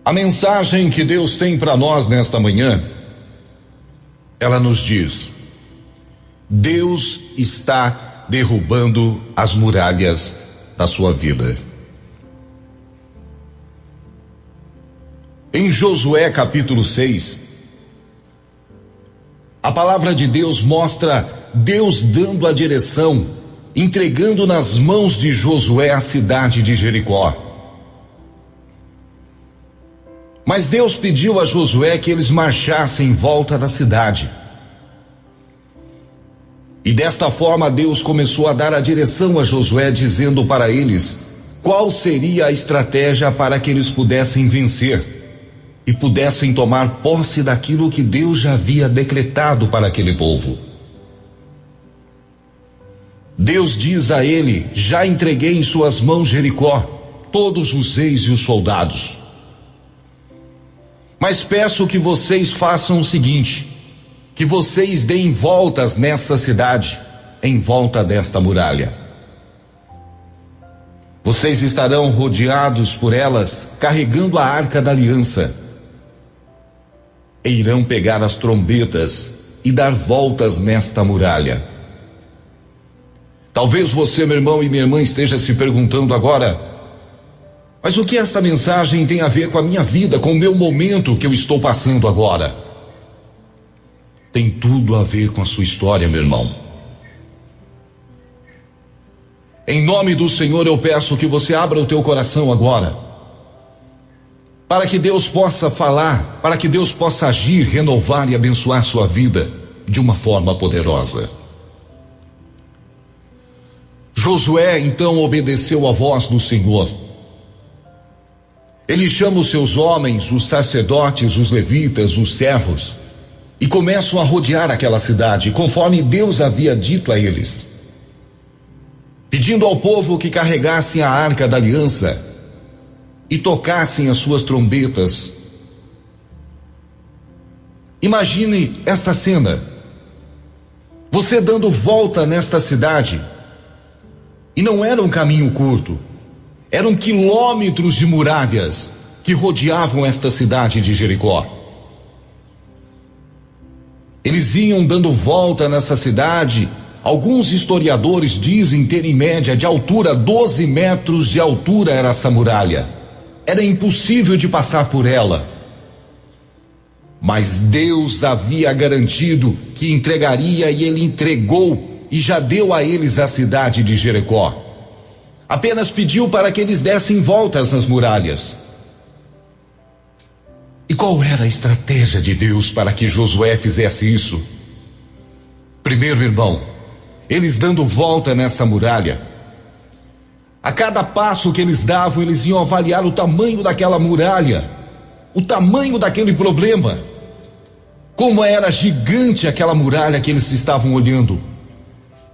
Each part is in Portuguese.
A mensagem que Deus tem para nós nesta manhã, ela nos diz: Deus está derrubando as muralhas da sua vida. Em Josué capítulo 6, a palavra de Deus mostra Deus dando a direção, entregando nas mãos de Josué a cidade de Jericó. Mas Deus pediu a Josué que eles marchassem em volta da cidade. E desta forma Deus começou a dar a direção a Josué, dizendo para eles qual seria a estratégia para que eles pudessem vencer e pudessem tomar posse daquilo que Deus já havia decretado para aquele povo. Deus diz a ele: já entreguei em suas mãos Jericó, todos os reis e os soldados. Mas peço que vocês façam o seguinte: que vocês deem voltas nessa cidade, em volta desta muralha. Vocês estarão rodeados por elas, carregando a arca da aliança. E irão pegar as trombetas e dar voltas nesta muralha. Talvez você, meu irmão e minha irmã, esteja se perguntando agora: mas o que esta mensagem tem a ver com a minha vida, com o meu momento que eu estou passando agora? Tem tudo a ver com a sua história, meu irmão. Em nome do Senhor eu peço que você abra o teu coração agora, para que Deus possa falar, para que Deus possa agir, renovar e abençoar sua vida de uma forma poderosa. Josué então obedeceu à voz do Senhor. Ele chama os seus homens, os sacerdotes, os levitas, os servos, e começam a rodear aquela cidade, conforme Deus havia dito a eles, pedindo ao povo que carregassem a arca da aliança e tocassem as suas trombetas. Imagine esta cena: você dando volta nesta cidade, e não era um caminho curto, eram quilômetros de muralhas que rodeavam esta cidade de Jericó. Eles iam dando volta nessa cidade. Alguns historiadores dizem ter em média de altura 12 metros de altura era essa muralha. Era impossível de passar por ela. Mas Deus havia garantido que entregaria, e Ele entregou e já deu a eles a cidade de Jericó. Apenas pediu para que eles dessem voltas nas muralhas. E qual era a estratégia de Deus para que Josué fizesse isso? Primeiro, irmão, eles dando volta nessa muralha, a cada passo que eles davam, eles iam avaliar o tamanho daquela muralha, o tamanho daquele problema, como era gigante aquela muralha que eles estavam olhando.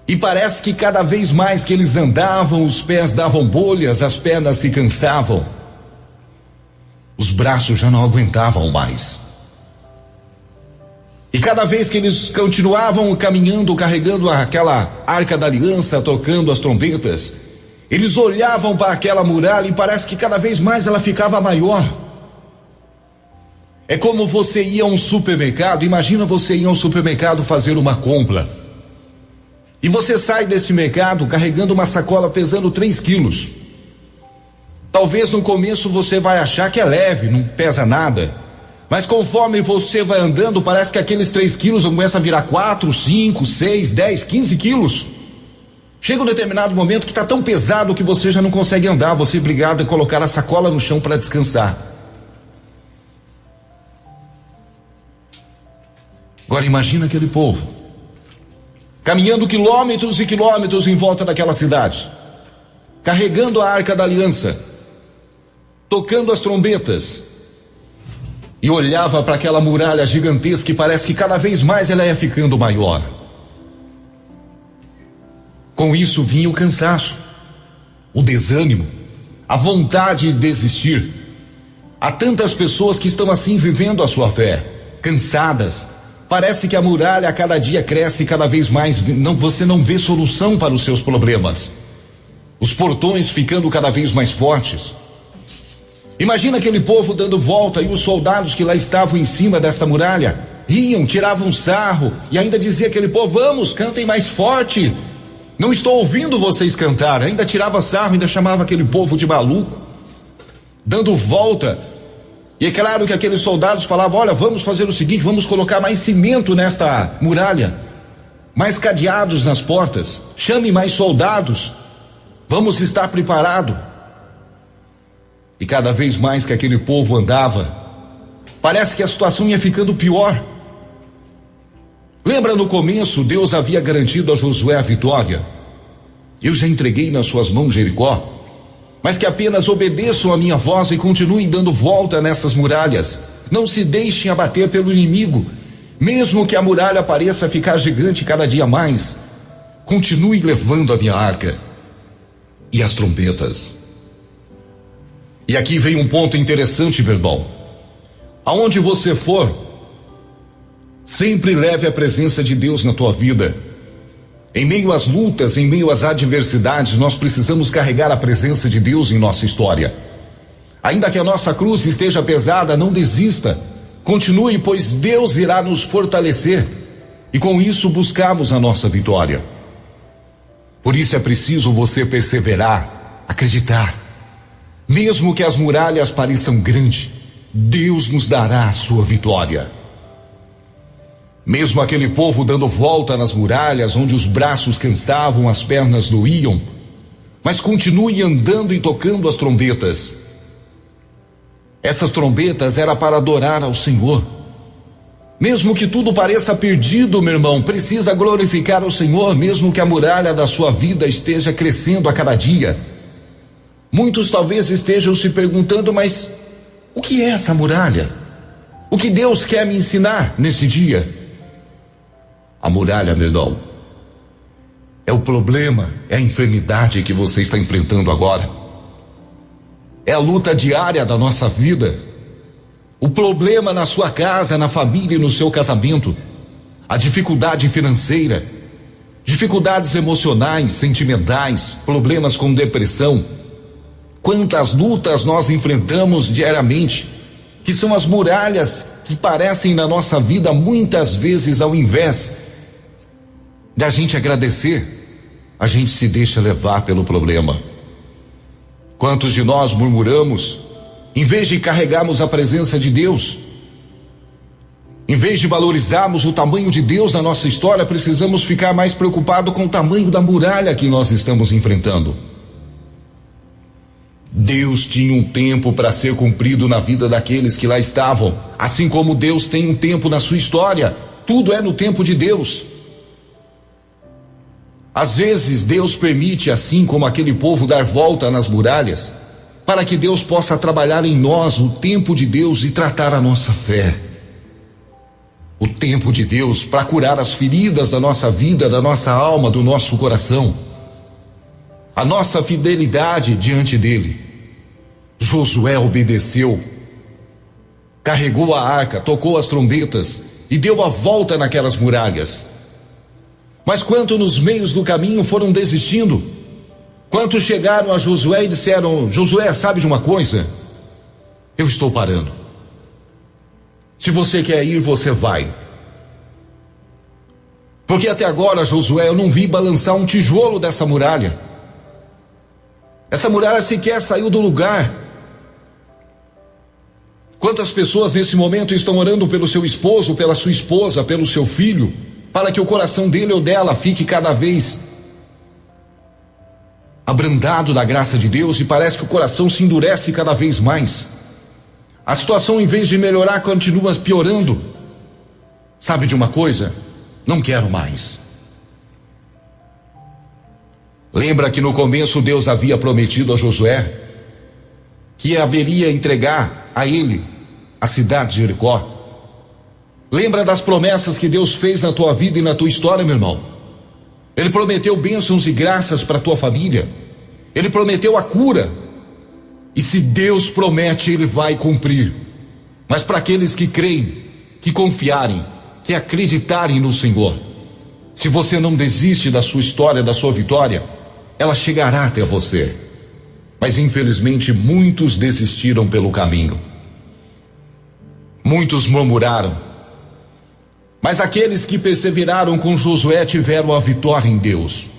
E parece que cada vez mais que eles andavam, os pés davam bolhas, as pernas se cansavam, os braços já não aguentavam mais. E cada vez que eles continuavam caminhando, carregando aquela arca da aliança, tocando as trombetas, eles olhavam para aquela muralha e parece que cada vez mais ela ficava maior. É como você ia a um supermercado. Imagina você ir a um supermercado fazer uma compra. E você sai desse mercado carregando uma sacola pesando 3 quilos. Talvez no começo você vai achar que é leve, não pesa nada. Mas conforme você vai andando, parece que aqueles 3 quilos começam a virar 4, 5, 6, 10, 15 quilos. Chega um determinado momento que está tão pesado que você já não consegue andar. Você é obrigado a colocar a sacola no chão para descansar. Agora imagina aquele povo caminhando quilômetros e quilômetros em volta daquela cidade, carregando a arca da aliança, tocando as trombetas, e olhava para aquela muralha gigantesca e parece que cada vez mais ela ia ficando maior. Com isso vinha o cansaço, o desânimo, a vontade de desistir. Há tantas pessoas que estão assim vivendo a sua fé, cansadas. Parece que a muralha a cada dia cresce cada vez mais, você não vê solução para os seus problemas. Os portões ficando cada vez mais fortes. Imagina aquele povo dando volta e os soldados que lá estavam em cima desta muralha riam, tiravam sarro e ainda dizia aquele povo: vamos, cantem mais forte. Não estou ouvindo vocês cantar. Ainda tirava sarro, ainda chamava aquele povo de maluco, dando volta. E é claro que aqueles soldados falavam: olha, vamos fazer o seguinte, vamos colocar mais cimento nesta muralha, mais cadeados nas portas, chame mais soldados, vamos estar preparados. E cada vez mais que aquele povo andava, parece que a situação ia ficando pior. Lembra, no começo Deus havia garantido a Josué a vitória: eu já entreguei nas suas mãos Jericó, mas que apenas obedeçam a minha voz e continuem dando volta nessas muralhas, não se deixem abater pelo inimigo, mesmo que a muralha pareça ficar gigante cada dia mais, continue levando a minha arca e as trombetas. E aqui vem um ponto interessante, meu irmão. Aonde você for, sempre leve a presença de Deus na tua vida. Em meio às lutas, em meio às adversidades, nós precisamos carregar a presença de Deus em nossa história. Ainda que a nossa cruz esteja pesada, não desista. Continue, pois Deus irá nos fortalecer e com isso buscamos a nossa vitória. Por isso é preciso você perseverar, acreditar. Mesmo que as muralhas pareçam grandes, Deus nos dará a sua vitória. Mesmo aquele povo dando volta nas muralhas, onde os braços cansavam, as pernas doíam, mas continue andando e tocando as trombetas. Essas trombetas era para adorar ao Senhor. Mesmo que tudo pareça perdido, meu irmão, precisa glorificar o Senhor, mesmo que a muralha da sua vida esteja crescendo a cada dia. Muitos talvez estejam se perguntando: mas o que é essa muralha? O que Deus quer me ensinar nesse dia? A muralha, meu irmão, é o problema, é a enfermidade que você está enfrentando agora. É a luta diária da nossa vida. O problema na sua casa, na família e no seu casamento. A dificuldade financeira, dificuldades emocionais, sentimentais, problemas com depressão. Quantas lutas nós enfrentamos diariamente, que são as muralhas que parecem na nossa vida, muitas vezes, ao invés de a gente agradecer, a gente se deixa levar pelo problema. Quantos de nós murmuramos, em vez de carregarmos a presença de Deus? Em vez de valorizarmos o tamanho de Deus na nossa história, precisamos ficar mais preocupados com o tamanho da muralha que nós estamos enfrentando. Deus tinha um tempo para ser cumprido na vida daqueles que lá estavam, assim como Deus tem um tempo na sua história. Tudo é no tempo de Deus. Às vezes Deus permite, assim como aquele povo, dar volta nas muralhas, para que Deus possa trabalhar em nós o tempo de Deus e tratar a nossa fé. O tempo de Deus para curar as feridas da nossa vida, da nossa alma, do nosso coração. A nossa fidelidade diante dele. Josué obedeceu, carregou a arca, tocou as trombetas e deu a volta naquelas muralhas. Mas quantos nos meios do caminho foram desistindo? Quantos chegaram a Josué e disseram: Josué, sabe de uma coisa? Eu estou parando. Se você quer ir, você vai. Porque até agora, Josué, eu não vi balançar um tijolo dessa muralha. Essa muralha sequer saiu do lugar. Quantas pessoas nesse momento estão orando pelo seu esposo, pela sua esposa, pelo seu filho, para que o coração dele ou dela fique cada vez abrandado da graça de Deus, e parece que o coração se endurece cada vez mais. A situação, em vez de melhorar, continua piorando. Sabe de uma coisa? Não quero mais. Lembra que no começo Deus havia prometido a Josué que haveria entregar a ele a cidade de Jericó? Lembra das promessas que Deus fez na tua vida e na tua história, meu irmão? Ele prometeu bênçãos e graças para a tua família. Ele prometeu a cura. E se Deus promete, Ele vai cumprir. Mas para aqueles que creem, que confiarem, que acreditarem no Senhor, se você não desiste da sua história, da sua vitória, ela chegará até você. Mas infelizmente muitos desistiram pelo caminho. Muitos murmuraram. Mas aqueles que perseveraram com Josué tiveram a vitória em Deus.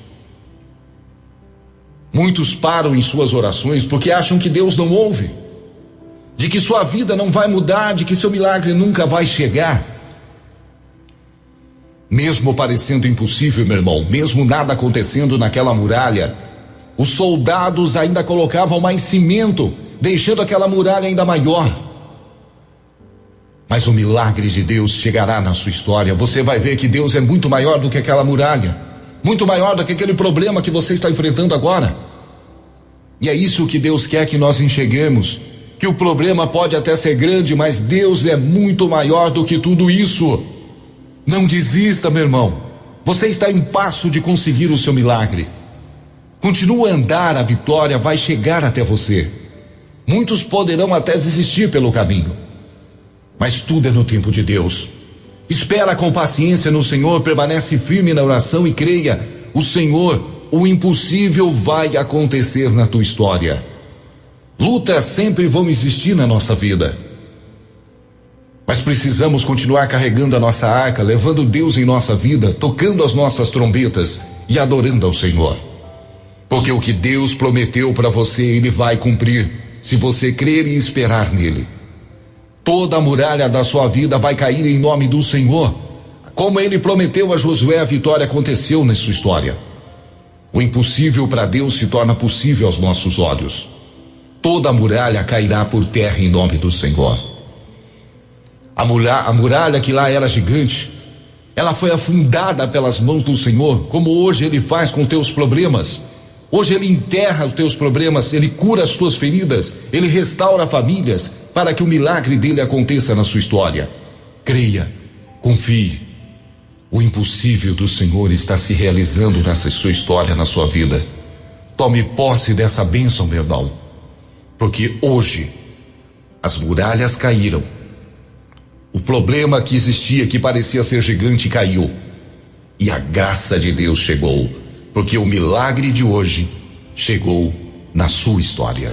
Muitos param em suas orações porque acham que Deus não ouve, de que sua vida não vai mudar, de que seu milagre nunca vai chegar. Mesmo parecendo impossível, meu irmão, mesmo nada acontecendo naquela muralha, os soldados ainda colocavam mais cimento, deixando aquela muralha ainda maior. Mas o milagre de Deus chegará na sua história. Você vai ver que Deus é muito maior do que aquela muralha, muito maior do que aquele problema que você está enfrentando agora. E é isso que Deus quer que nós enxerguemos, que o problema pode até ser grande, mas Deus é muito maior do que tudo isso. Não desista, meu irmão. Você está em passo de conseguir o seu milagre. Continua a andar, a vitória vai chegar até você. Muitos poderão até desistir pelo caminho, mas tudo é no tempo de Deus. Espera com paciência no Senhor, permanece firme na oração e creia. O Senhor, o impossível vai acontecer na tua história. Lutas sempre vão existir na nossa vida, mas precisamos continuar carregando a nossa arca, levando Deus em nossa vida, tocando as nossas trombetas e adorando ao Senhor. Porque o que Deus prometeu para você, Ele vai cumprir, se você crer e esperar nele. Toda a muralha da sua vida vai cair em nome do Senhor. Como Ele prometeu a Josué, a vitória aconteceu na sua história. O impossível para Deus se torna possível aos nossos olhos. Toda a muralha cairá por terra em nome do Senhor. A muralha que lá era gigante, ela foi afundada pelas mãos do Senhor, como hoje Ele faz com teus problemas. Hoje Ele enterra os teus problemas, Ele cura as tuas feridas, Ele restaura famílias, para que o milagre dele aconteça na sua história. Creia, confie. O impossível do Senhor está se realizando nessa sua história, na sua vida. Tome posse dessa bênção, meu irmão, porque hoje as muralhas caíram. O problema que existia, que parecia ser gigante, caiu. E a graça de Deus chegou, porque o milagre de hoje chegou na sua história.